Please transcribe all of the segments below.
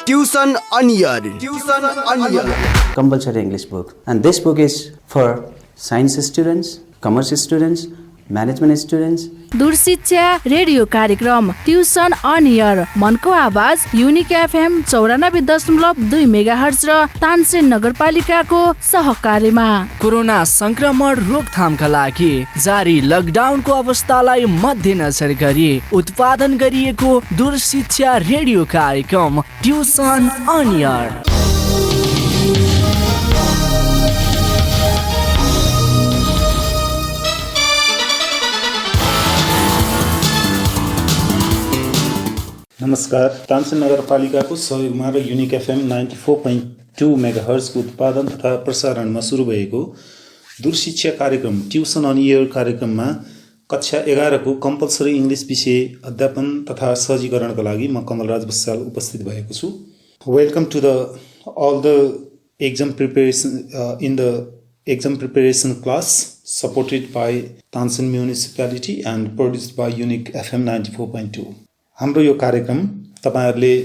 Tuition on Year. Tuition on Year. Compulsory English book. And this book is for science students, commerce students, management students. दूरशिक्षा radio कार्यक्रम tuition on air मनको आवाज unique FM 94.2 megahertz र तानसेन नगरपालिकाको सहकार्यमा corona संक्रमण रोकथामका लागि जारी लकडाउनको अवस्थालाई मध्यनजर गरी उत्पादन गरिएको दूरशिक्षा रेडियो कार्यक्रम ट्युसन अन एयर। नमस्कार, तानसेन नगरपालिकाको सहयोगमा र युनिक एफएम 94.2 मेगाहर्जको उत्पादन तथा प्रसारणमा सुरु भएको दूरशिक्षा कार्यक्रम ट्युसन अन एयर कार्यक्रममा कक्षा 11 को कम्पलसरी इङ्ग्लिस विषय अध्यापन तथा सहजीकरणका लागि म कमलराज बस्याल उपस्थित भएको छु। Welcome to the all the exam preparation in the exam preparation class supported by Tansen municipality and produced by Unique FM 94.2। हाम्रो यो कार्यक्रम तपाईहरुले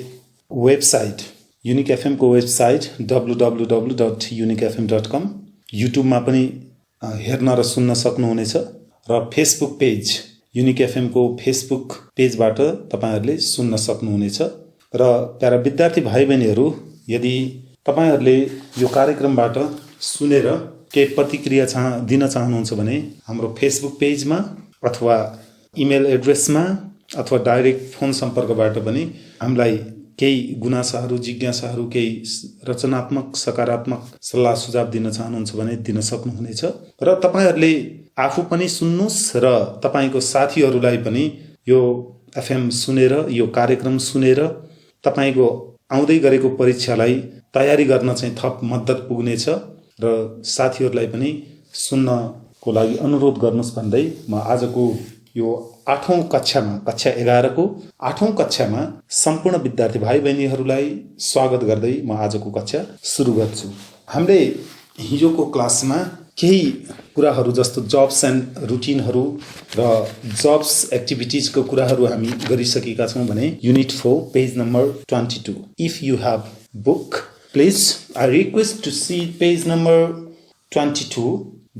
वेबसाइट युनिक एफएम को वेबसाइट www.unicfm.com युट्युबमा पनि हेर्न र सुन्न सक्नुहुनेछ र फेसबुक पेज युनिक एफएम को फेसबुक पेजबाट तपाईहरुले सुन्न सक्नुहुनेछ। र प्यारा विद्यार्थी भाइ बहिनीहरु, यदि तपाईहरुले यो कार्यक्रमबाट सुनेर केही प्रतिक्रिया दिन चाहनुहुन्छ भने हाम्रो फेसबुक पेजमा अथवा इमेल एड्रेसमा अथवा डाइरेक्ट फोन सम्पर्कबाट पनि हामीलाई केही गुनासाहरू जिज्ञासाहरू केही रचनात्मक सकारात्मक सल्लाह सुझाव दिन चाहनुहुन्छ भने दिन सक्नुहुनेछ। र तपाईहरुले आफू पनि सुन्नुस् र तपाईको साथीहरूलाई पनि यो एफएम सुनेर यो कार्यक्रम सुनेर तपाईको आउँदै गरेको परीक्षालाई तयारी गर्न चाहिँ थप मद्दत पुग्नेछ र साथीहरूलाई पनि सुन्नको लागि अनुरोध गर्नुस् भन्दै म आजको यो 8औं कक्षामा कक्षा 11 को 8औं कक्षामा सम्पूर्ण विद्यार्थी भाइ बहिनीहरूलाई स्वागत गर्दै म आजको कक्षा सुरु गर्छु। हामीले हिजोको क्लासमा केही कुराहरू जस्तो जब्स एन्ड रुटिनहरू र जब्स एक्टिभिटिजको कुराहरू हामी गरिसकेका छौं भने unit 4 page number 22 if you have book please I request to see page number 22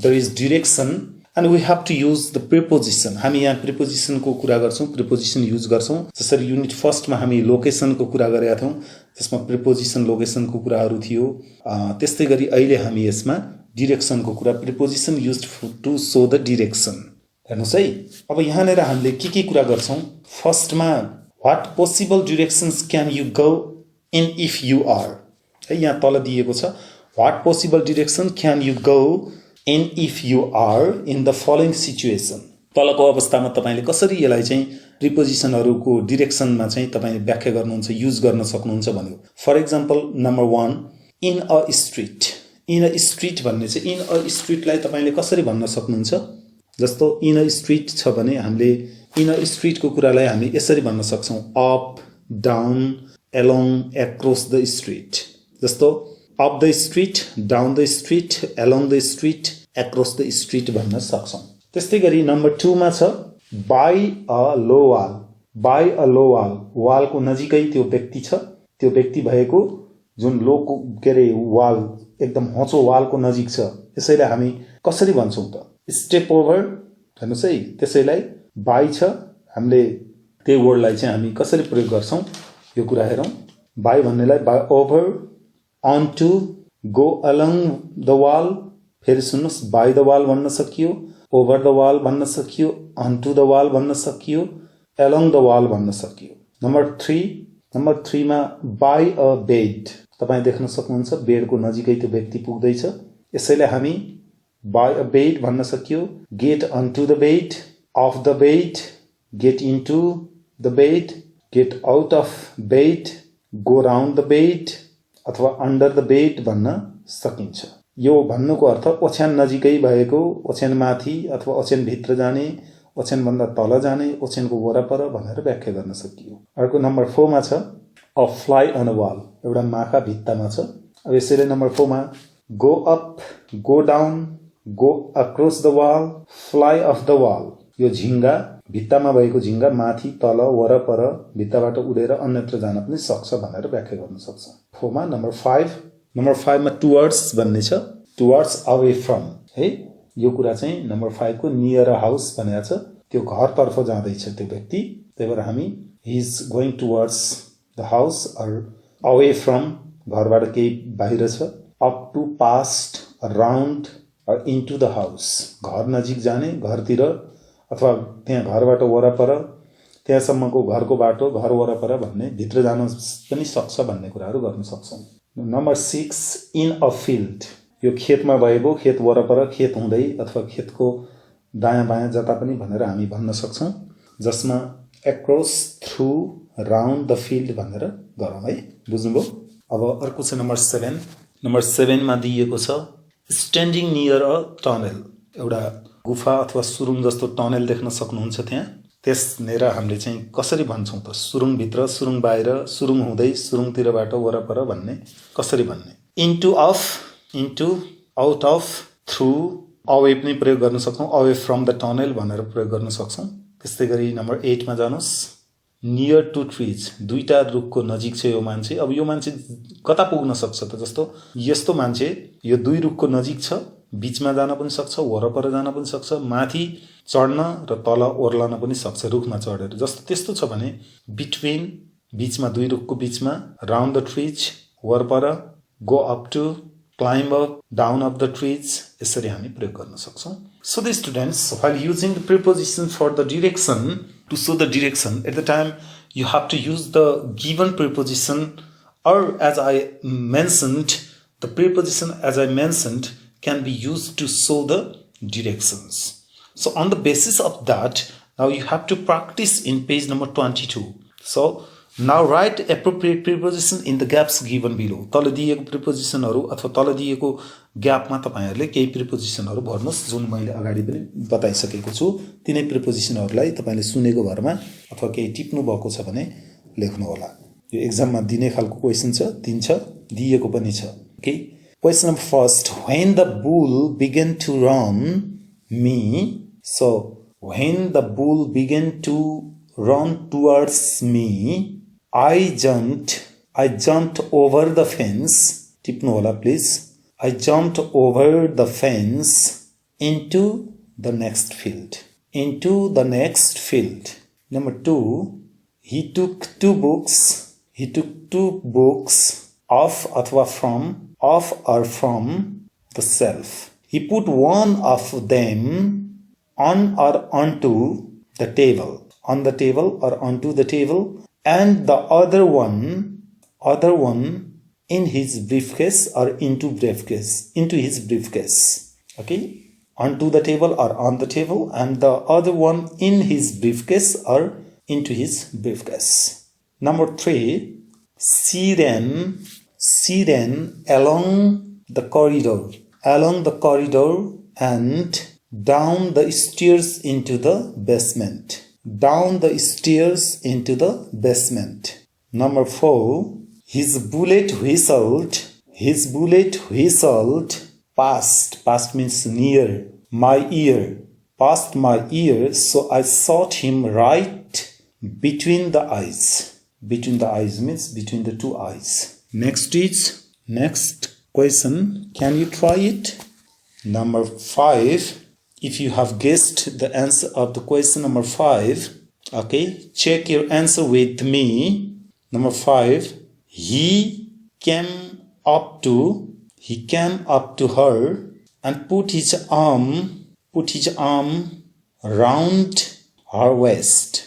there is direction and we have to use the preposition। हामी यहाँ preposition को कुरा गर्छौं, preposition यूज गर्छौं। जसरी युनिट फर्स्ट मा हामी लोकेसन को कुरा गरेका थियौं, त्यसमा preposition लोकेसन को कुराहरू थियो। त्यस्तै गरी अहिले हामी यसमा डाइरेक्सन को कुरा preposition used to show the direction। हेर्नुस् है, अब यहाँनेर हामीले के कुरा गर्छौं। फर्स्ट मा what possible directions can you go in if you are, है यहाँ तल दिएको छ what possible direction can you go in if you are in the following situation। तलको अवस्थामा तपाईले कसरी यसलाई चाहिँ प्रिपोजिसनहरुको डाइरेक्सनमा चाहिँ तपाईले व्याख्या गर्नुहुन्छ, युज गर्न सक्नुहुन्छ भन्यो। For example number 1 in a street. In a street भन्ने चाहिँ इन अ स्ट्रीटलाई तपाईले कसरी भन्न सक्नुहुन्छ। जस्तो इन अ स्ट्रीट छ भने हामीले इन अ स्ट्रीटको कुरालाई हामी यसरी भन्न सक्छौं up down along across the street. जस्तो up the street, down the street, along the street, across the street भन्न सक्छौं। त्यस्तै गरी नम्बर 2 मा छ by a low wall। by a low wall, wall को नजिकै त्यो व्यक्ति छ, त्यो व्यक्ति भएको जुन लो को केरे वाल एकदम होचो वाल को नजिक छ, यसैलाई हामी कसरी भन्छौं त स्टेप ओभर। हेर्नुस् है, त्यसैलाई by छ, हामीले त्यो वर्डलाई चाहिँ हामी कसरी प्रयोग गर्छौं यो कुरा हेरौं। by भन्नेलाई by over, on to, go along the wall, फेरि सुन्नुस् by the wall भन्न सकियो, over the wall भन्न सकियो, on to the wall भन्न सकियो, along the wall भन्न सकियो। नम्बर 3 मा by a bed। तपाई देख्न सक्नुहुन्छ बेडको नजिकै त्यो व्यक्ति पुग्दै छ, यसैले हामी by a bed भन्न सकियो, get onto the bed, off the bed, get into the bed, get out of bed, go round the bed अथवा अंडर द बेड भन्न सकिन्छ। यो भन्नुको अर्थ ओछ्यान नजिकै भएको, ओछ्यान माथि अथवा ओछ्यान भित्र जाने, ओछ्यान भन्दा तल जाने, ओछ्यानको वरपर भनेर व्याख्या गर्न सकियो। अर्को नम्बर 4 मा छ a fly on a wall. एउटा माखा भित्तामा छ। अब यसैले नम्बर 4 मा go up, go down, go across the wall, fly off the wall. यो झिंगा भित्तामा भएको झिङ्गा माथि तल वरपर भित्ताबाट उडेर अन्यत्र जान पनि सक्छ भनेर व्याख्या गर्न सक्छ। 4 मा नम्बर 5 मा टुवर्ड्स भन्ने छ, टुवर्ड्स अवे फ्रम है, यो कुरा चाहिँ नम्बर 5 को नियर अ हाउस भनेको छ, त्यो घरतर्फ जाँदैछ त्यो व्यक्ति, त्यही भएर हामी he is going towards the house or away from, घरबाट केही बाहिर छ, up to past round or into the house, घर नजिक जाने, घरतिर अथवा त्यहाँ घरबाट वरपर त्यहाँसम्मको घरको बाटो, घर वरपर भन्ने, भित्र जान पनि सक्छ भन्ने कुराहरू गर्न सक्छौँ। नम्बर 6 इन अ फिल्ड, यो खेतमा भएको, खेत वरपर, खेत हुँदै अथवा खेतको दायाँ बायाँ जता पनि भनेर हामी भन्न सक्छौँ, जसमा across through round the field भनेर गरौँ है, बुझ्नुभयो। अब अर्को छ नम्बर 7 मा दिएको छ स्ट्यान्डिङ नियर अ टनल, एउटा गुफा अथवा सुरुङ जस्तो टनल देख्न सक्नुहुन्छ त्यहाँ, त्यसनेर हामीले चाहिँ कसरी भन्छौँ त, सुरुङभित्र, सुरुङ बाहिर, सुरुङ हुँदै, सुरुङतिरबाट वरपर भन्ने कसरी भन्ने। Into of, into, out of, through, away पनि प्रयोग गर्न सक्छौँ, अवे फ्रम द टनल भनेर प्रयोग गर्न सक्छौँ। त्यस्तै गरी नम्बर 8 मा जानुहोस्, नियर टु ट्रिज, दुईटा रुखको नजिक छ यो मान्छे। अब यो मान्छे कता पुग्न सक्छ त, जस्तो यस्तो मान्छे यो दुई रुखको नजिक छ, बीचमा जान पनि सक्छ, वरपर जान पनि सक्छ, माथि चढ्न र तल ओर्लन पनि सक्छ रुखमा चढेर, जस्तो त्यस्तो छ भने बिट्विन, बीचमा दुई रुखको बीचमा, राउन्ड द ट्रिज, वरपर, go up to, climb up, down off the trees, यसरी हामी प्रयोग गर्न सक्छौँ। So the students, while using the preposition for the direction to show the direction, at the time you have to use the given preposition, or as I mentioned, the preposition as I mentioned can be used to show the directions. So on the basis of that, now you have to practice in page number 22. So now write appropriate preposition in the gaps given below. तल दिएको प्रिपोजिसनहरु अथवा तल दिएको ग्यापमा तपाईहरुले केही प्रिपोजिसनहरु भर्नुस्, जुन मैले अगाडि पनि बताइसकेको छु। तिनै प्रिपोजिसनहरुलाई तपाईले सुनेको भरमा अथवा केही टिप्नु भएको छ भने लेख्नु होला। यो एक्जाममा दिने खालको क्वेशन छ, 3 छ, दिएको पनि छ। Okay, question number first, when the bull began to run me, so when the bull began to run towards me, I jumped over the fence. टिप्नु होला please. I jumped over the fence into the next field. Into the next field. Number 2, he took two books off अथवा from the shelf. He put one of them on or onto the table. On the table or onto the table, and the other one in his briefcase or into his briefcase. Okay, onto the table or on the table, and the other one in his briefcase or into his briefcase. Number 3, she ran along the corridor and down the stairs into the basement. Number 4, his bullet whistled past means near my ear, past my ear, so I shot him right between the eyes. Between the eyes means between the two eyes. Next question, can you try it? Number 5, if you have guessed the answer of the question number 5, okay, check your answer with me. Number 5, he came up to her and put his arm round her waist.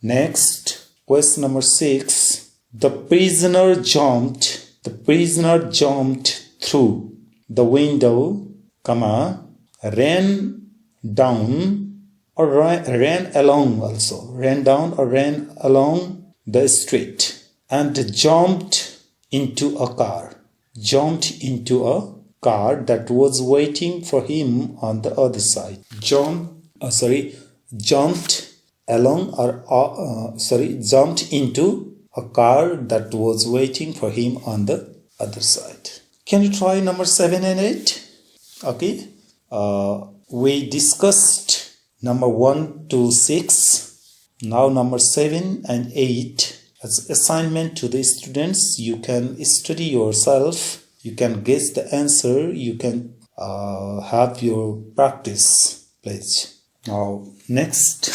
Next, question number 6, the prisoner jumped through the window, ran down or ran along the street and jumped into a car that was waiting for him on the other side. Jumped into a car that was waiting for him on the other side. Can you try number 7 and 8? Okay, we discussed number 1 to 6. Now number 7 and 8 as assignment to the students. You can study yourself. You can guess the answer. You can have your practice, please. Now next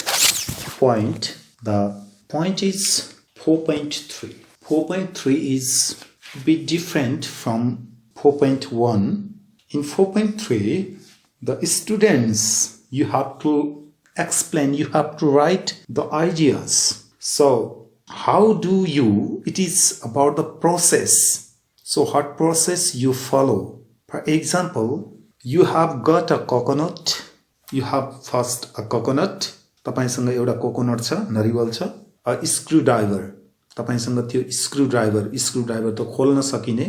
point. The point is 4.3. 4.3 is a bit different from 4.1. In 4.3, the students, you have to explain, you have to write the ideas. So how do you, it is about the process. So what process you follow. For example, you have got a coconut. You have first a coconut. तपाईसँग एउटा coconut छ, नरिवल छ. A screwdriver. तपाईसँग त्यो स्क्रूड्राइभर त खोल्न सकिने,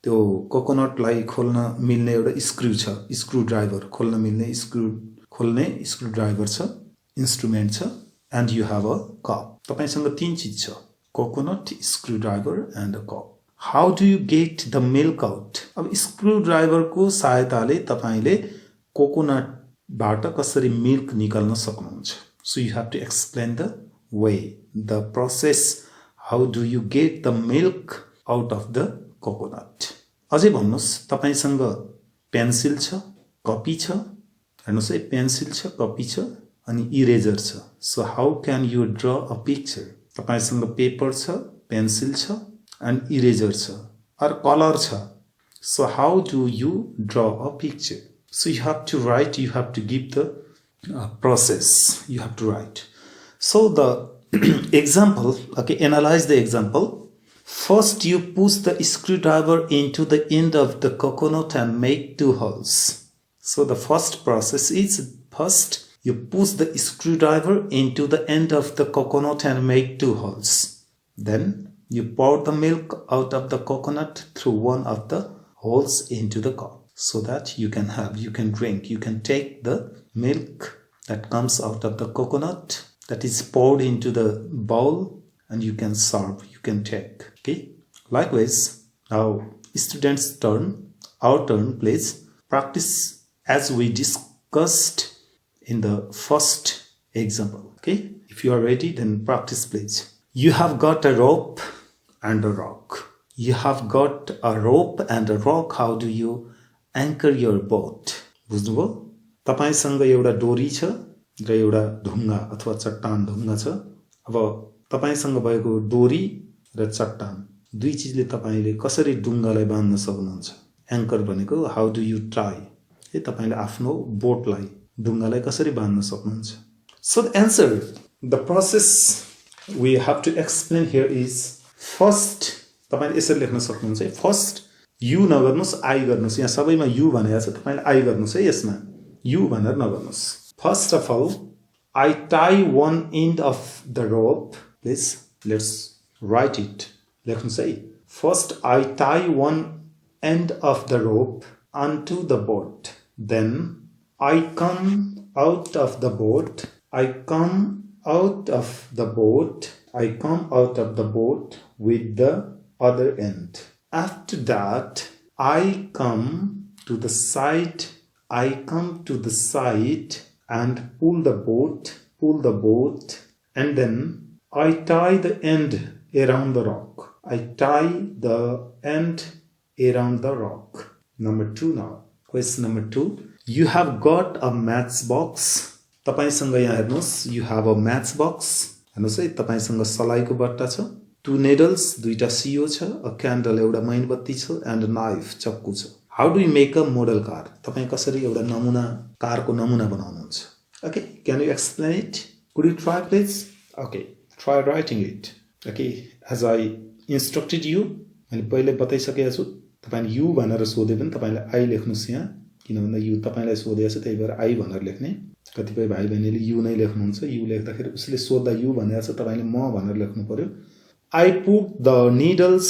त्यो कोकोनटलाई खोल्न मिल्ने एउटा स्क्रू छ, स्क्रूड्राइभर खोल्न मिल्ने खोल्ने स्क्रूड्राइभर छ, इन्स्ट्रुमेन्ट छ. And you have a cup. तपाईसँग तीन चीज छ, coconut, screwdriver and a cup. How do you get the milk out. अब स्क्रूड्राइभरको सहायताले तपाईले कोकोनटबाट कसरी मिल्क निकाल्न सक्नुहुन्छ. So you have to explain the way, the process, how do you get the milk out of the coconut. अझै भन्नुस्, तपाईसँग pencil छ, कपी छ, हेर्नुस् है, पेन्सिल छ, कपी छ अनि इरेजर छ. So how can you draw a picture. तपाईसँग पेपर छ, पेन्सिल छ and इरेजर छ, or color छ. So how do you draw a picture. So you have to write, you have to give the process, you have to write. So the example, okay, analyze the example. First you push the screwdriver into the end of the coconut and make 2 holes. So the first process is, first you push the screwdriver into the end of the coconut and make 2 holes. Then you pour the milk out of the coconut through one of the holes into the cup, so that you can drink, you can take the milk that comes out of the coconut, that is poured into the bowl, and you can serve, you can take. Okay. Likewise, now students' turn, our turn, please practice as we discussed in the first example. Okay. If you are ready, then practice, please. You have got a rope and a rock. You have got a rope and a rock. How do you anchor your boat? बुझ्नुभयो. तपाईसँग एउटा डोरी छ र एउटा ढुङ्गा अथवा चट्टान ढुङ्गा छ. अब तपाईसँग भएको डोरी र चट्टान दुई चीजले तपाईले कसरी ढुङ्गालाई बाँध्न सक्नुहुन्छ. एंकर भनेको हाउ डु यु टाई, है तपाईले आफ्नो बोटलाई ढुङ्गालाई कसरी बाँध्न सक्नुहुन्छ. So the answer, the process we have to explain here is, first तपाईले यसरी लेख्न सक्नुहुन्छ. फर्स्ट यु नगर्नुस्, आई गर्नुस्. यहाँ सबैमा यु भनेको छ, तपाईले आई गर्नुस् है. यसमा यु भनेर नगर्नुस्. First of all, I tie one end of the rope. Please let's write it. लेख्नुस् है. First I tie one end of the rope onto the boat. Then I come out of the boat. I come out of the boat. I come out of the boat with the other end. After that, I come to the side. I come to the side and pull the boat, and then I tie the end around the rock. I tie the end around the rock. Number 2 now. Question number 2. You have got a matchbox. तपाईसँग यहाँ हेर्नुस्, you have a matchbox. हेर्नुस् है, तपाईसँग सलाइको बट्टा छ, 2 needles, 2टा सियो छ, a candle, एउटा मोमबत्ती छ, and a knife, चक्कु छ. How do you make a model car? तपाई कसरी एउटा नमुना कारको नमुना बनाउनुहुन्छ? Okay, can you explain it? Could you try please? Okay, try writing it. Okay, as I instructed you, मैले पहिले बताइसकेको छु. तपाईले यु भनेर सोधे पनि तपाईले आई लेख्नुस् यहाँ, किनभने यु तपाईलाई सोधेको छ, त्यही भएर आई भनेर लेख्ने. कतिपय भाइ बहिनीले यु नै लेख्नुहुन्छ. यु लेख्दाखेरि उसले सोध्दा यु भनेको छ, तपाईले म भनेर लेख्नु पर्यो. I put the needles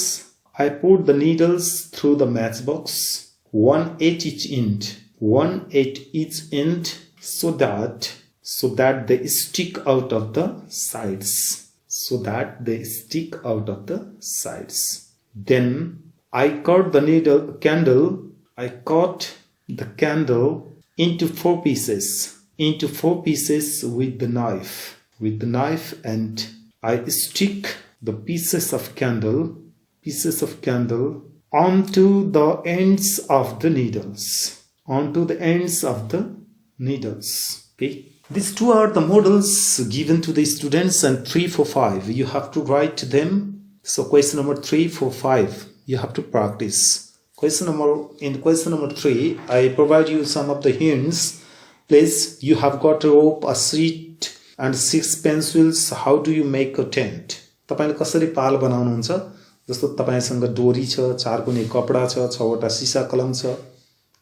through the matchbox, 1 at each end, so that they stick out of the sides. Then I cut the candle into 4 pieces. into 4 pieces with the knife. And I stick the pieces of candle onto the ends of the needles. Okay. These 2 are the models given to the students, and 3, 4, 5 you have to write them. So question number 3, 4, 5 you have to practice. Question number 3 I provide you some of the hints. Please, you have got a rope, a sheet and 6 pencils. How do you make a tent? तपाईले कसरी पाल बनाउनुहुन्छ? जस्तो तपाईसँग डोरी छ, 4 कुने कपडा छ, 6 वटा सिसा कलम छ,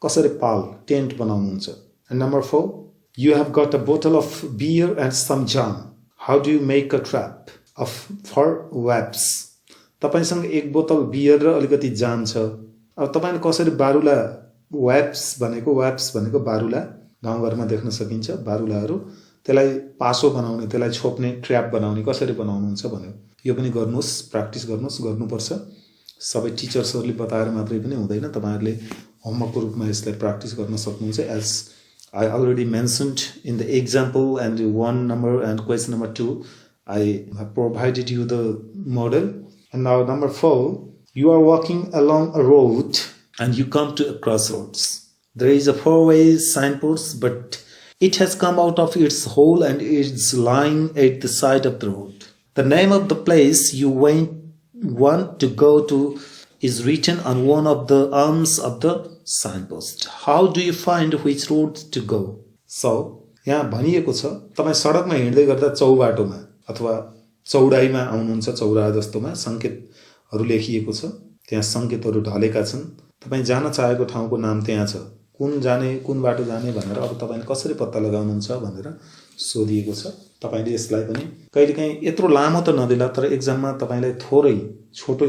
कसरी पाल टेन्ट बनाउनुहुन्छ? And number 4, you have got a bottle of beer and some jam. How do you make a trap for wasps? तपाईसँग एक बोतल बियर र अलिकति जाम छ. अब तपाईले कसरी बारुला wasps भनेको बारुला गाउँघरमा देख्न सकिन्छ. बारुलाहरू त्यसलाई पासो बनाउने, त्यसलाई छोप्ने, ट्र्याप बनाउने कसरी बनाउनुहुन्छ भन्यो. यो पनि गर्नुस्, प्र्याक्टिस गर्नुपर्छ. सबै टिचर्सहरुले बताएर मात्रै पनि हुँदैन. तपाईहरुले होमवर्कको रूपमा यसलाई प्र्याक्टिस गर्न सक्नुहुन्छ. As I already mentioned in the example and 1 number and question number 2, I have provided you the model. And now number 4, you are walking along a road and you come to a crossroads. There is a 4-way signpost, but it has come out of its hole and is lying at the side of the road. The name of the place you want to go to is written on one of the arms of the signpost. How do you find which road to go? So, यहाँ भनिएको छ, तपाई सडकमा हिँड्दै गर्दा चौबाटोमा अथवा चौडाइमा आउनुहुन्छ, चौरा जस्तोमा संकेतहरु लेखिएको छ. त्यहाँ संकेतहरु ढलेका छन्. तपाई जान चाहेको ठाउँको नाम त्यहाँ छ. कुन बाटो जाने भनेर अब तपाईले कसरी पत्ता लगाउनुहुन्छ भनेर सोधिएको छ. तपाईले यसलाई पनि कहिलेकाहीँ यत्रो लामो त नदेला, तर एक्जाममा तपाईलाई थोरै छोटो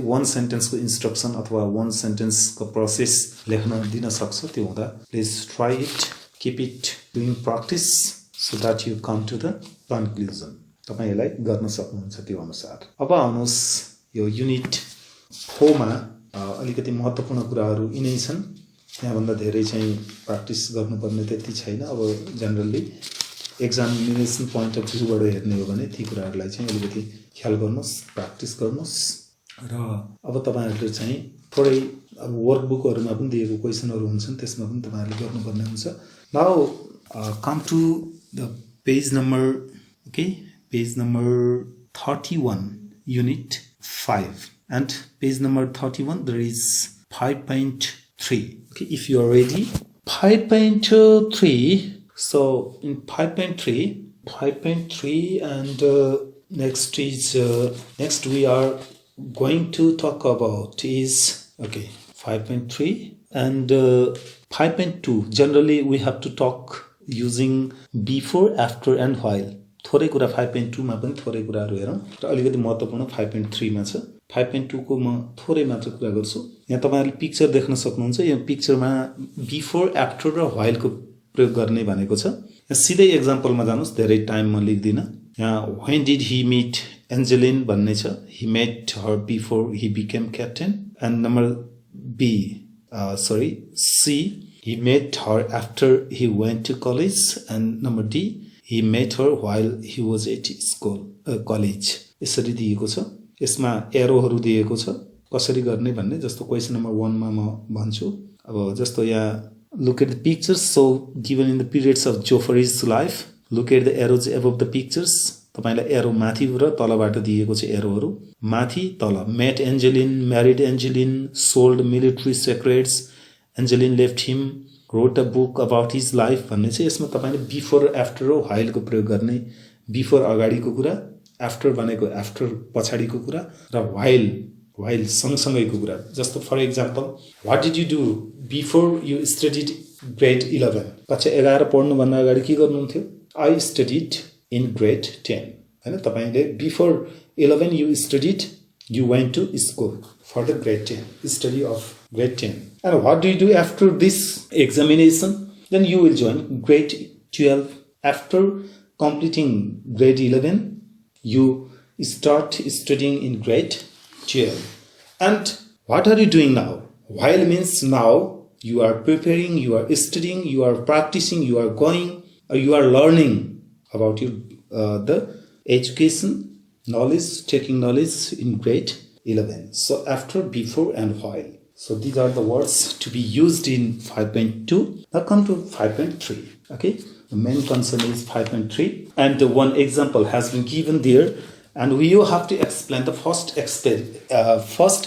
1 सेन्टेन्स को इन्स्ट्रक्सन अथवा 1 सेन्टेन्स को प्रोसेस लेख्न दिन सक्छ. त्यो हुँदा please try it, keep it doing practice so that you come to the conclusion. तपाई यसलाई गर्न सक्नुहुन्छ त्यो अनुसार. अब आउनुस् यो युनिट 4 मा अलिकति महत्त्वपूर्ण कुराहरू यिनै छन्. यहाँ भन्दा धेरै चाहिँ प्र्याक्टिस गर्नुपर्ने त्यति छैन. अब जनरली एक्जामिनेसन पोइन्ट अफ भ्यूबाट हेर्ने हो भने ती कुराहरूलाई चाहिँ अलिकति ख्याल गर्नुस्, प्र्याक्टिस गर्नुस्. र अब तपाईहरुले चाहिँ थोरै अब वर्कबुकहरुमा पनि दिएको क्वेशनहरु हुन्छन्, त्यसमा पनि तपाईहरुले गर्नुपर्ने हुन्छ. Now come to the page number 31 unit 5 and page number 31 there is 5.3. Okay, if you are ready, 5.3. So in 5.3 and next we are going to talk about is 5.3 and 5.2. Generally we have to talk using before, after and while. थोरै कुरा 5.2 मा पनि थोरै कुराहरु हेरौं र अलिकति महत्त्वपूर्ण 5.3 मा छ. 5.2 को म थोरै मात्र कुरा गर्छु. यहाँ तपाईहरुले पिक्चर देख्न सक्नुहुन्छ. यो पिक्चरमा बिफोर, आफ्टर र व्हाइल को प्रयोग गर्ने भनेको छ. यहाँ सिधै एक्जाम्पलमा जानुस्, धेरै टाइम म लिक्दिन. यहाँ when did he meet Angeline भन्ने छ. He met her before he became captain. And number C, he met her after he went to college. And number D, he met her while he was at college. यसरी दिएको छ. यसमा एरोहरु दिएको छ कसरी गर्ने भन्ने. जस्तो क्वेशन नम्बर 1 मा म भन्छु. अब जस्तो यहाँ look at the pictures so given in the periods of Joffrey's life. Look at the arrows above the pictures. तपाईलाई एरो माथि र तलबाट दिएको छ. एरोहरु माथि तल. met Angeline, married Angeline, sold military secrets, Angeline left him, wrote a book about his life भन्ने चाहिँ यसमा तपाईले बिफोर, आफ्टर र व्हाइल को प्रयोग गर्ने. बिफोर अगाडिको कुरा, आफ्टर भनेको आफ्टर पछाडीको कुरा र व्हाइल सँगसँगैको कुरा. जस्तो for example, what did you do before you studied grade 11. कक्षा 11 पढ्नु भन्दा अगाडि के गर्नुहुन्थ्यो? I studied in grade 10. हैन, तपाईले before 11 you studied, you went to school for the grade 10, study of grade 10. And what do you do after this examination? Then you will join grade 12. After completing grade 11, you start studying in grade 12. And what are you doing now? While means now you are preparing, you are studying, you are practicing, you are going you are learning about the education, knowledge, taking knowledge in grade 11. So after, before and while. So these are the words to be used in 5.2. Now come to 5.3. Okay, the main concern is 5.3, and one example has been given there, and we have to explain the first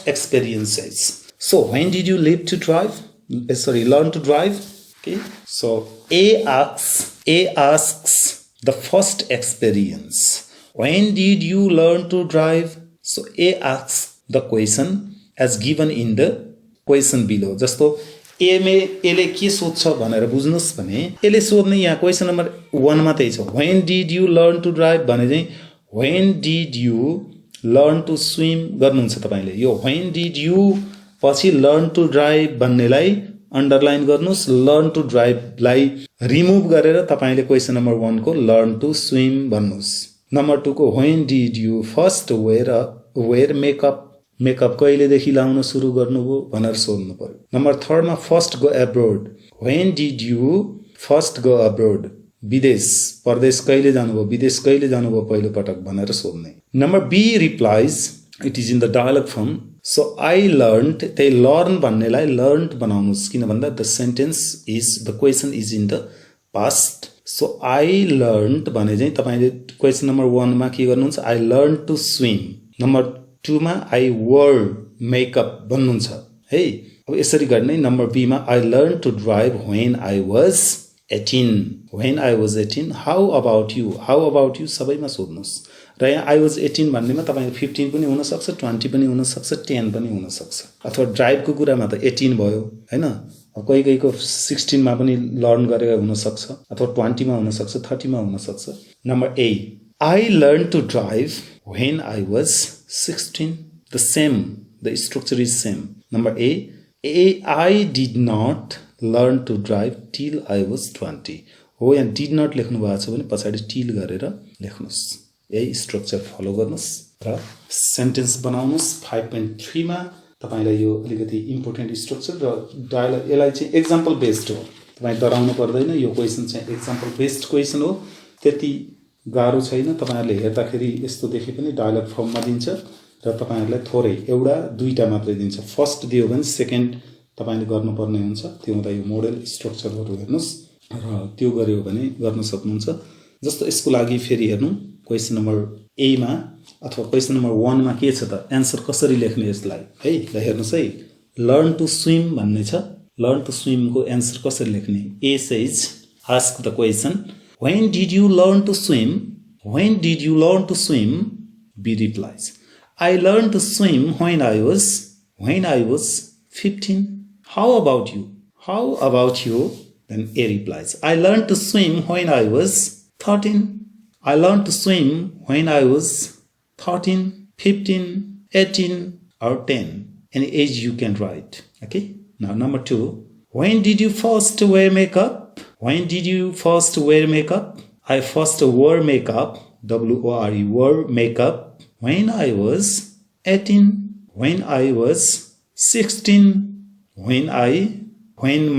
experiences. So when did you learn to drive? Learn to drive. Okay, so A asks the first experience. When did you learn to drive? So A asks the question as given in the question below. जस्तो एले के सोध्छ भनेर बुझ्नुस् भने यसले सोध्ने यहाँ क्वेशन नम्बर 1 मा त्यही छ. When did you learn to drive भने चाहिँ when did you learn to swim गर्नुहुन्छ तपाईले. यो when did you पछि learn to drive भन्नेलाई अन्डरलाइन गर्नुस्. learn to drive लाई रिमुभ गरेर तपाईले क्वेशन नम्बर 1 को learn to swim भन्नुस्. नम्बर 2 को when did you first wear makeup कहिलेदेखि लाउन सुरु गर्नुभयो भनेर सोध्नु पर्यो. नम्बर 3 मा first go abroad. when did you first go abroad? विदेश परदेश कहिले जानुभयो, विदेश कहिले जानुभयो पहिलो पटक भनेर सोध्ने. Number B replies it is in the dialogue form. So I learned, त्यही लर्न भन्नेलाई लर्न्ड बनाउनुस्, किन भन्दा the sentence is the question is in the past. So I learned भने चाहिँ तपाईले क्वेसन नम्बर 1 मा के गर्नुहुन्छ, I learn to swim. Number 2 मा आई वर मेकअप भन्नुहुन्छ है. अब यसरी गर्ने. नम्बर बी मा I learn to drive when I was 18. When I was 18. How about you, how about you सबैमा सोध्नुस्. र यहाँ आई वाज 18 भन्नेमा तपाईको 15 पनि हुन सक्छ, 20 पनि हुन सक्छ, 10 पनि हुन सक्छ. अथवा ड्राइभको कुरामा त 18 भयो हैन. कोही कोहीको 16 मा पनि लर्न गरेको हुन सक्छ, अथवा 20 मा हुन सक्छ, 30 मा हुन सक्छ. Number A I learned to drive when I was 16. The same, the structure is same. Number A, I did not learn to drive till I was 20. हो यहाँ did not लेख्नु भएको छ भने पछाडि till गरेर लेख्नुस्. यही स्ट्रक्चर फलो गर्नुस् र सेन्टेन्स बनाउनुस्. 5.3 मा तपाईलाई यो अलिकति इम्पोर्टेन्ट स्ट्रक्चर र डायलग, यसलाई चाहिँ एक्जाम्पल बेस्ड हो. तपाई डराउनु पर्दैन. यो क्वेशन चाहिँ एक्जाम्पल बेस्ड क्वेशन हो. त्यति गाह्रो छैन. तपाईहरुले हेर्दाखेरि यस्तो देखे पनि डायलग फर्ममा दिन्छ र तपाईहरुलाई थोरै एउटा दुईटा मात्रै दिन्छ. फर्स्ट दियो भने सेकेन्ड तपाईले गर्नुपर्ने हुन्छ. त्यो हुँदा यो मोडल स्ट्रक्चरहरु हेर्नुस् र त्यो गर्यो भने गर्न सक्नुहुन्छ. जस्तो यसको लागि फेरि हेर्नु क्वेशन नम्बर ए मा अथवा क्वेशन नम्बर 1 मा के छ त, आन्सर कसरी लेख्ने यसलाई है. ल हेर्नुस् है. लर्न टु स्विम भन्ने छ. लर्न टु स्विम को आन्सर कसरी लेख्ने. A says ask the question when did you learn to swim? When did you learn to swim? B replies, I learned to swim when I was 15. How about you? How about you? Then A replies, I learned to swim when I was 13. I learned to swim when I was 13, 15, 18 or 10. Any age you can write. Okay. Now number 2. When did you first wear makeup? When did you first wear makeup? I first wore makeup, W-O-R-E, wore makeup when I was 18, when I was 16, when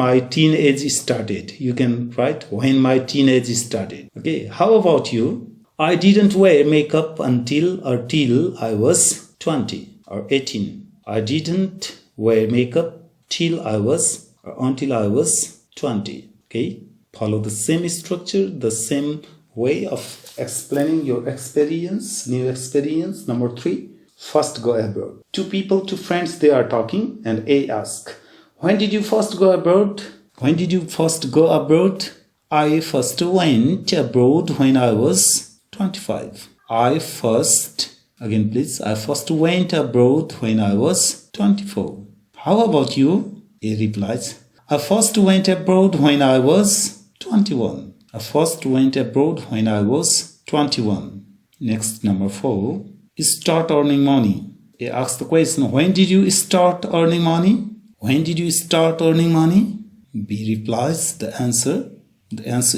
my teenage started. You can write when my teenage started. Okay, how about you? I didn't wear makeup till I was 20 or 18. I didn't wear makeup until I was 20. Okay. Follow the same structure, the same way of explaining your experience, new experience. Number 3, first go abroad. Two people, two friends, they are talking and A asks, when did you first go abroad? When did you first go abroad? I first went abroad when I was 25. I first went abroad when I was 24. How about you? A replies, I first went abroad when I was 21. I first went abroad when I was 21. Next, number 4, start earning money. He asks the question, when did you start earning money? When did you start earning money? B replies, the answer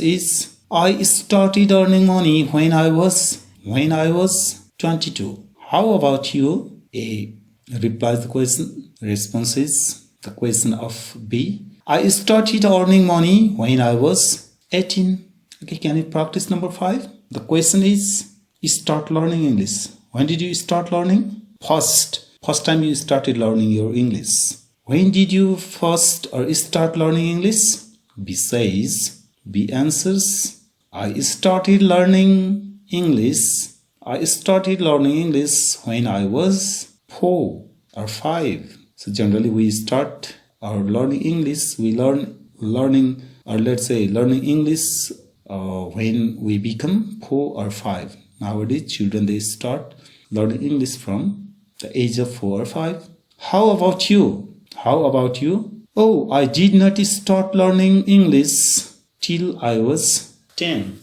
is, I started earning money when I was 22. How about you? A replies the question. Response is the question of B. I started earning money when I was 18. Okay, can you practice number 5? The question is, start learning English. When did you start learning? First time you started learning your English. When did you first or start learning English? B says, B answers, I started learning English. I started learning English when I was 4 or 5. So generally we start our learning English. We learning English when we become 4 or 5. Nowadays children, they start learning English from the age of 4 or 5. How about you? Oh, I did not start learning English till I was 10.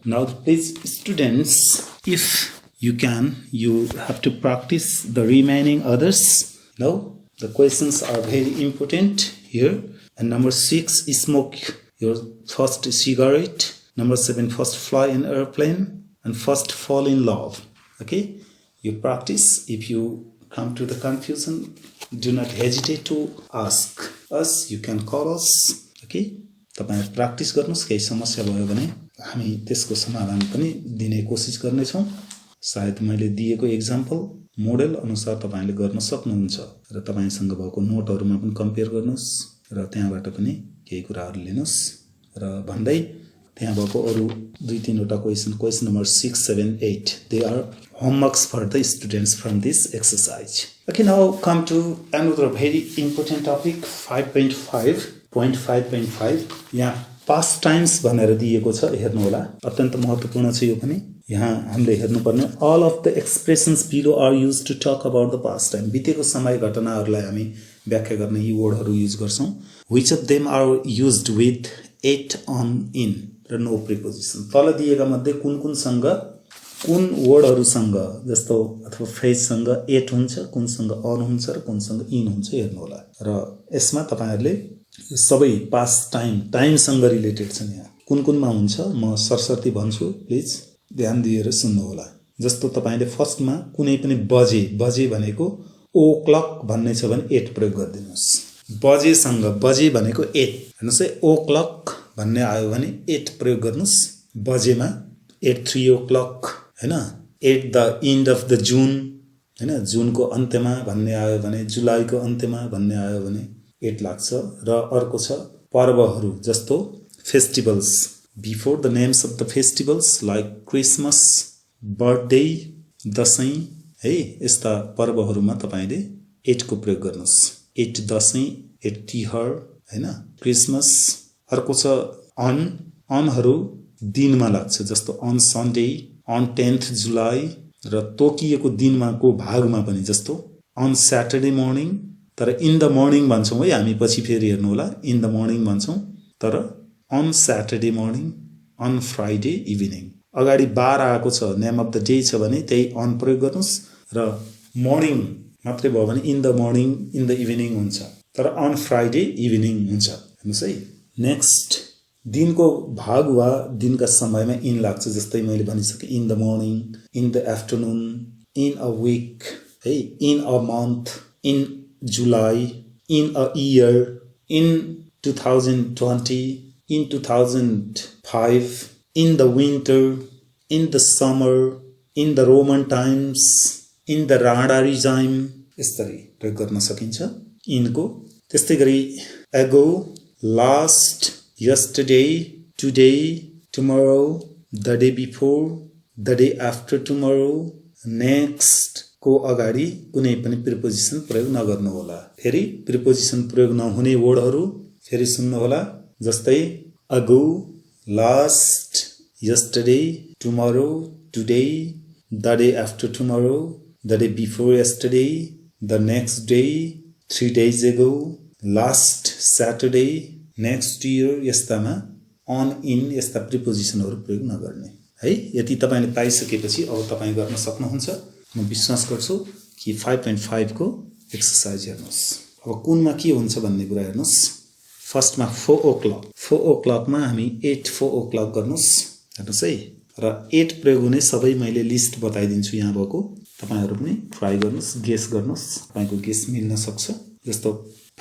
Now please students, if you can, you have to practice the remaining others. Now the questions are very important here. And number 6, smoke your first cigarette. Number 7, first fly an airplane. And first fall in love. Okay, you practice. If you come to the confusion, do not hesitate to ask us. You can call us. Okay, तपाईहरु practice गर्नुस्. केही समस्या भयो भने हामी त्यसको समाधान पनि दिने कोसिस गर्ने छौं. सायद मैले दिएको एक्जाम्पल मोडेल अनुसार तपाईले गर्न सक्नुहुन्छ र तपाईसँग भएको नोटहरुमा पनि कम्पेयर गर्नुस् र त्यहाँबाट पनि केही कुराहरु लिनुस् र भन्दै त्यहाँ भएको अरु 2-3 वटा question number 6, 7, 8 they are homeworks for the students from this exercise. Okay, now come to another very important topic, 5.5. यहाँ past times भनेर दिएको छ, हेर्नु होला. अत्यन्त महत्त्वपूर्ण छ यो पनि. यहाँ हामीले हेर्नुपर्ने all of the expressions below are used to talk about the past time. बितेको समय घटनाहरुलाई हामी व्याख्या गर्न यी वर्डहरु युज गर्छौं. Which of them are used with it, on, in र no preposition. तल दिएका मध्ये कुन वर्डहरुसँग जस्तो अथवा फ्रेजसँग it हुन्छ, कुनसँग on हुन्छ र कुनसँग in हुन्छ हेर्नु होला. र यसमा तपाईहरुले सबै पास्ट टाइमसँग रिलेटेड छन्. यहाँ कुनमा हुन्छ म सरसर्ती भन्छु, प्लिज ध्यान दिएर सुन्नु होला. जस्तो तपाईले फर्स्टमा कुनै पनि बजे भनेको ओ क्लक भन्ने छ भने 8 प्रयोग गरिदिनुस्. बजे भनेको 8 हेर्नुस् है. ओ क्लक भन्ने आयो भने 8 प्रयोग गर्नुस्. बजेमा 3 o'clock हैन. At the end of the June हैन, जुनको अन्त्यमा भन्ने आयो भने, जुलाईको अन्त्यमा भन्ने आयो भने 8 लाग्छ. र अर्को छ पर्वहरु जस्तो festivals. Before the names of the festivals like Christmas, birthday, Dashain है, यस्ता पर्वहरुमा तपाईले 8 को प्रयोग गर्नुस्. 8 दशैं, 8 तिहार हैन, क्रिसमस. अर्को छ अनहरु दिनमा लाग्छ, जस्तो अन सन्डे, अन 10th जुलाई. र तोकिएको दिनमा को भागमा पनि जस्तो अन सैटरडे मर्निङ. तर इन द मर्निङ भन्छौं है हामी, पछि फेरि हेर्नु होला. इन द मर्निङ भन्छौं, तर on Saturday morning, on Friday evening. अगाडि बार आएको छ, नेम अफ द डे छ भने त्यही अन प्रयोग गर्नुस्. र मर्निङ मात्रै भयो भने in the morning, in the evening हुन्छ. तर अन फ्राइडे इभिनिङ हुन्छ. हेर्नुस् है. नेक्स्ट दिनको भाग वा दिनका समयमा इन लाग्छ. जस्तै मैले भनिसके in the morning, in the afternoon, in a week है, in a month, in July, in a year, in 2020, in 2005, in the winter, in the summer, in the Roman times, in the Rada regime. यसरी प्रयोग गर्न सकिन्छ इनको. त्यस्तै गरी ago, last, yesterday, today, tomorrow, the day before, the day after tomorrow, next को अगाडि कुनै पनि प्रिपोजिसन प्रयोग नगर्नु होला. फेरि प्रिपोजिसन प्रयोग नहुने वर्डहरु फेरि सुन्नु होला. जस्तै ago, last, yesterday, tomorrow, today, the day after tomorrow, the day before yesterday, the next day, 3 days ago, last Saturday, next year. यस्तामा on, in यस्ता प्रिपोजिसनहरु प्रयोग नगर्ने है. यति तपाईले पाइसकेपछि अब तपाई गर्न सक्नुहुन्छ. म विश्वास गर्छु कि 5.5 को एक्सरसाइज हेर्नुस्. अब कुनमा के हुन्छ भन्ने कुरा हेर्नुस्. फर्स्टमा 4 o'clock. 4 o'clock मा हामी 8 4 o'clock गर्नुस्. हेर्नुस् है. र 8 प्रयोग हुने सबै मैले लिस्ट बताइदिन्छु यहाँ भएको. तपाईहरु पनि ट्राई गर्नुस्, गेस गर्नुस्. तपाईको गेस मिल्न सक्छ. जस्तो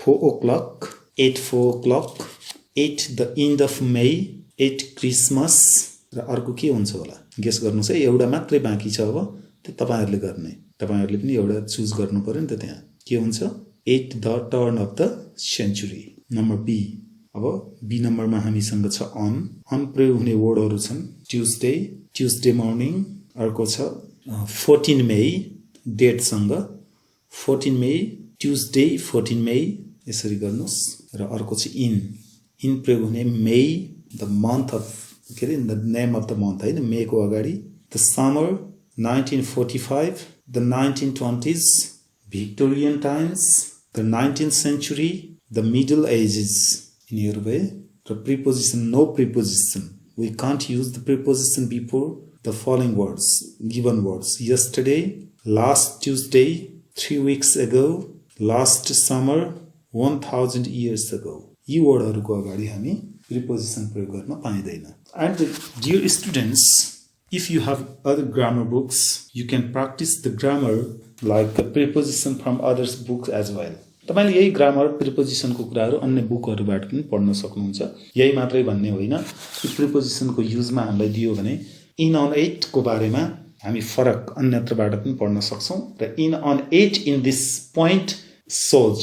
4 o'clock 8 4 o'clock, 8 the end of May, 8 Christmas र अर्को के हुन्छ होला गेस गर्नुस् है एउटा मात्रै बाँकी छ अब त्यो तपाईहरुले गर्ने तपाईहरुले पनि एउटा चुज गर्नु पर्यो नि त त्यहाँ के हुन्छ 8 the turn of the century number B अब बी नम्बरमा हामीसँग छ अन प्रयोग हुने वर्डहरु छन् ट्युसडे मर्निङ अर्को छ 14 May डेट सँग 14 May ट्युसडे 14 May यसरी गर्नुस् र अर्को छ इन प्रयोग हुने May the month of के रे the name of the month हैन मे को अगाडि the summer 1945 the 1920s Victorian times the 19th century the middle ages यिनीहरु भए र preposition no preposition we can't use the preposition before the following words given words yesterday last Tuesday 3 weeks ago last summer 1000 years ago यी वर्डहरुको अगाडि हामी preposition प्रयोग गर्न पाइदैन and dear students if you have other grammar books you can practice the grammar like the preposition from others books as well तपाईले यही grammar preposition को कुराहरु अन्य बुकहरुबाट पनि पढ्न सक्नुहुन्छ यही मात्रै भन्ने होइन कि प्रिपोजिसन को युजमा हामीलाई दियो भने इन अन 8 को बारेमा हामी फरक अन्यत्रबाट पनि पढ्न सक्छौं र in on 8 in this point shows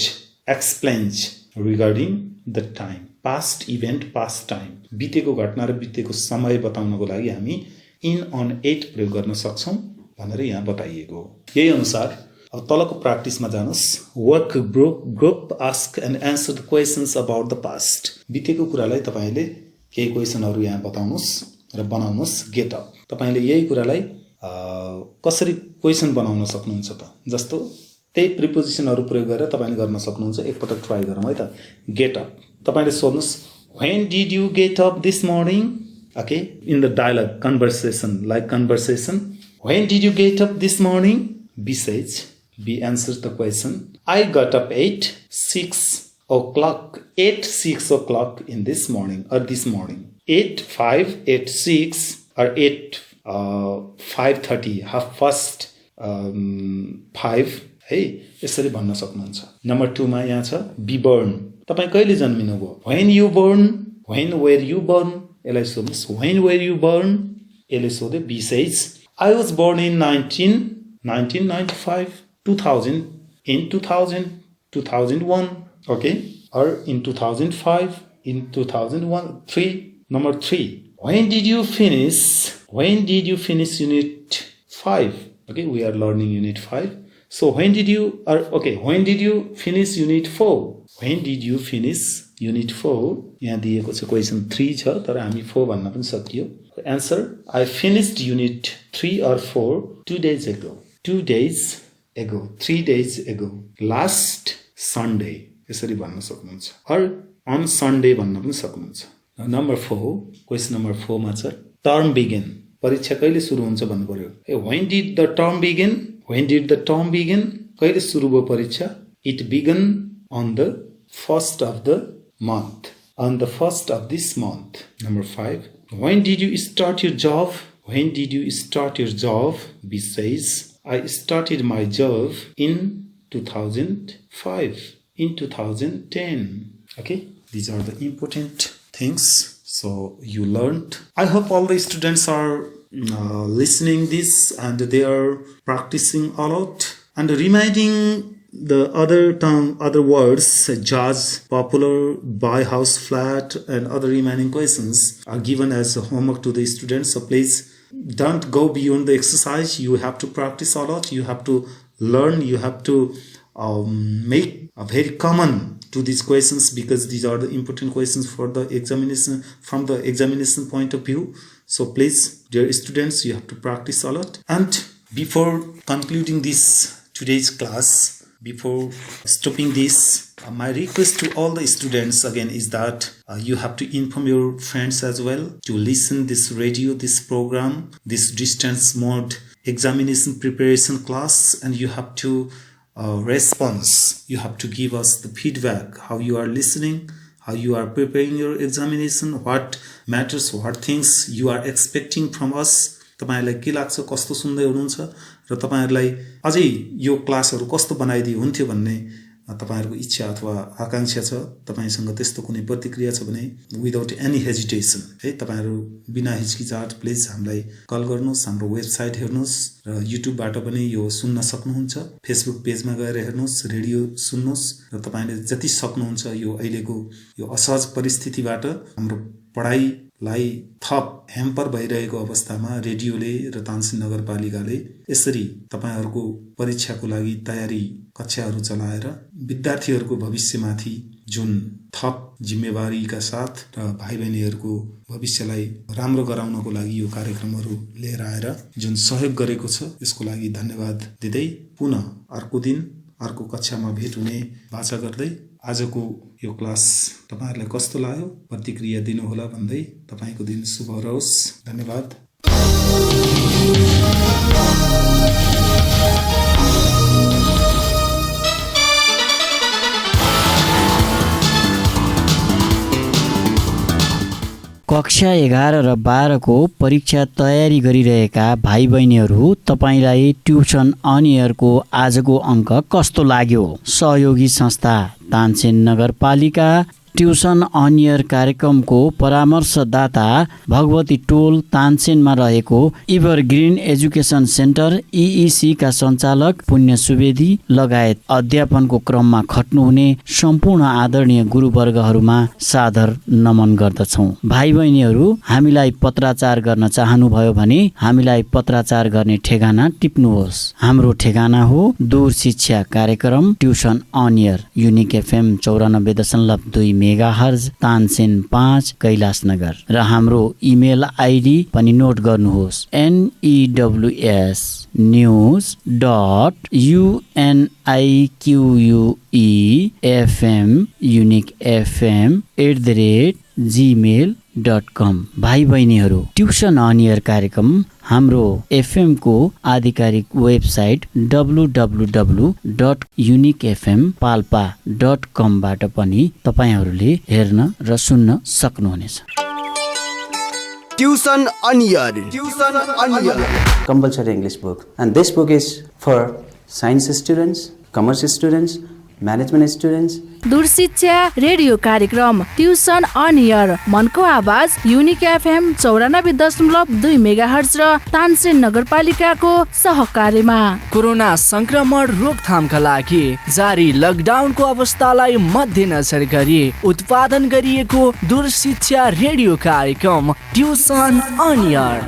explains regarding the time past event past time बितेको घटना र बितेको समय बताउनको लागि हामी इन अन 8 प्रयोग गर्न सक्छौं भनेर यहाँ बताइएको हो यही अनुसार अब तलको प्र्याक्टिसमा जानुस् work group ask and answer the questions about the past बितेको कुरालाई तपाईले केही क्वेशनहरु यहाँ बताउनुस् र बनाउनुस् गेट अप तपाईले यही कुरालाई कसरी क्वेशन बनाउन सक्नुहुन्छ त जस्तो त्यही प्रिपोजिसनहरु प्रयोग गरेर तपाईले गर्न सक्नुहुन्छ एकपटक ट्राई गरौँ है त गेट अप तपाईले सोध्नुस् when did you get up this morning okay in the dialogue conversation when did you get up this morning B says B answers the question I got up at 6 o'clock in this morning or this morning 8 5 8 6 or 8 5:30 half-past 5 है यसरी भन्न सक्नुहुन्छ number 2 मा यहाँ छ be born तपाई कहिले जन्मिनु भयो when you born when were you born यसलाई सोध्नुस् when were you born यसले सोधे B says I was born in 1995 2000 in 2000 2001 okay or in 2005 in 2001 3 number 3 when did you finish unit 5 okay we are learning unit 5 so when did you finish unit 4 when did you finish unit 4 यहाँ दिएको छ question 3 छ तर हामी 4 भन्न पनि सकियो answer I finished unit 3 or 4 2 days ago 2 days ago 3 days ago last Sunday यसरी भन्न सक्नुहुन्छ or on Sunday भन्न पनि सक्नुहुन्छ नम्बर 4 क्वेशन नम्बर 4 मा छ टर्म बिगिन परीक्षा कहिले सुरु हुन्छ भन्नु पर्यो when did the term begin कहिले सुरु भयो परीक्षा it began on the first of the month on the first of this month number 5 when did you start your job B says I started my job in 2005 in 2010 okay these are the important things so you learned I hope all the students are listening this and they are practicing a lot and reminding the other words jazz popular buy house flat and other remaining questions are given as a homework to the students so please don't go beyond the exercise you have to practice a lot you have to learn you have to make a very common to these questions because these are the important questions for the examination from the examination point of view so please dear students you have to practice a lot and before concluding this today's class before stopping this my request to all the students again is that you have to inform your friends as well to listen this radio this program this distance mode examination preparation class and you have to response you have to give us the feedback how you are listening how you are preparing your examination what matters what things you are expecting from us तपाईहरुलाई के लाग्छ कस्तो सुन्दै हुनुहुन्छ र तपाईहरुलाई अझै यो क्लासहरु कस्तो बनाइदिए हुन्थ्यो भन्ने तपाईहरुको इच्छा अथवा आकांक्षा छ, तपाईसँग त्यस्तो कुनै प्रतिक्रिया छ भने विदाउट एनी हेजिटेसन है तपाईहरु बिना हिचकिचाट प्लिज हामीलाई कल गर्नुस्, हाम्रो वेबसाइट हेर्नुस् र युट्युबबाट पनि यो सुन्न सक्नुहुन्छ। फेसबुक पेजमा गएर हेर्नुस्, रेडियो सुन्नुस् र तपाईले जति सक्नुहुन्छ यो अहिलेको यो असहज परिस्थितिबाट हाम्रो पढाइलाई थप ह्याम्पर भइरहेको अवस्थामा रेडियोले र तानसेन नगरपालिकाले यसरी तपाईहरुको परीक्षाको लागि तयारी कक्षाहरू चलाएर विद्यार्थीहरूको भविष्यमाथि जुन थप जिम्मेवारीका साथ र भाइबहिनीहरूको भविष्यलाई राम्रो गराउनको लागि यो कार्यक्रमहरू लिएर आएर जुन सहयोग गरेको छ यसको लागि धन्यवाद दिँदै पुनः अर्को दिन अर्को कक्षामा भेट हुने बाचा गर्दै आजको यो क्लास तपाईहरुलाई कस्तो लाग्यो प्रतिक्रिया दिनुहोला भन्दै तपाईको दिन शुभ रहोस्। धन्यवाद। कक्षा 11 र 12 को परीक्षा तयारी गरिरहेका भाइ बहिनीहरू तपाईलाई ट्युसन अन एयरको आजको अङ्क कस्तो लाग्यो? सहयोगी संस्था तानसेन नगरपालिका ट्युसन अन एयर कार्यक्रमको परामर्शदाता भगवती टोल तानसेनमा रहेको इभरग्रीन एजुकेसन सेन्टर EEC का सञ्चालक पुण्य सुवेदी लगायत अध्यापनको क्रममा खट्नुहुने सम्पूर्ण आदरणीय गुरुवर्गहरूमा सादर नमन गर्दछौँ। भाइ बहिनीहरू हामीलाई पत्राचार गर्न चाहनुभयो भने हामीलाई पत्राचार गर्ने ठेगाना टिप्नुहोस्। हाम्रो ठेगाना हो दूर शिक्षा कार्यक्रम tuition on air Unique FM 94.2 megahertz Tansen 5 Kailashnagar र हाम्रो इमेल आइडी पनि नोट गर्नुहोस् news.uniquefm@gmail.com। भाइ बहिनीहरू ट्युसन अन एयर कार्यक्रम हाम्रो FM को आधिकारिक वेबसाइट www.uniquefmpalpa.com बाट पनि तपाईहरूले हेर्न र सुन्न सक्नुहुनेछ। Tuition on air compulsory English book, and this book is for science students, commerce students, management students. दूरशिक्षा रेडियो कार्यक्रम ट्युसन अन एयर मनको आवाज युनिक FM 94.2 मेगाहर्ज र तानसेन नगरपालिकाको सहकार्यमा कोरोना संक्रमण रोकथामका लागि जारी लकडाउनको अवस्थालाई मध्यनजर गरी उत्पादन गरिएको दूरशिक्षा रेडियो कार्यक्रम ट्युसन अन एयर।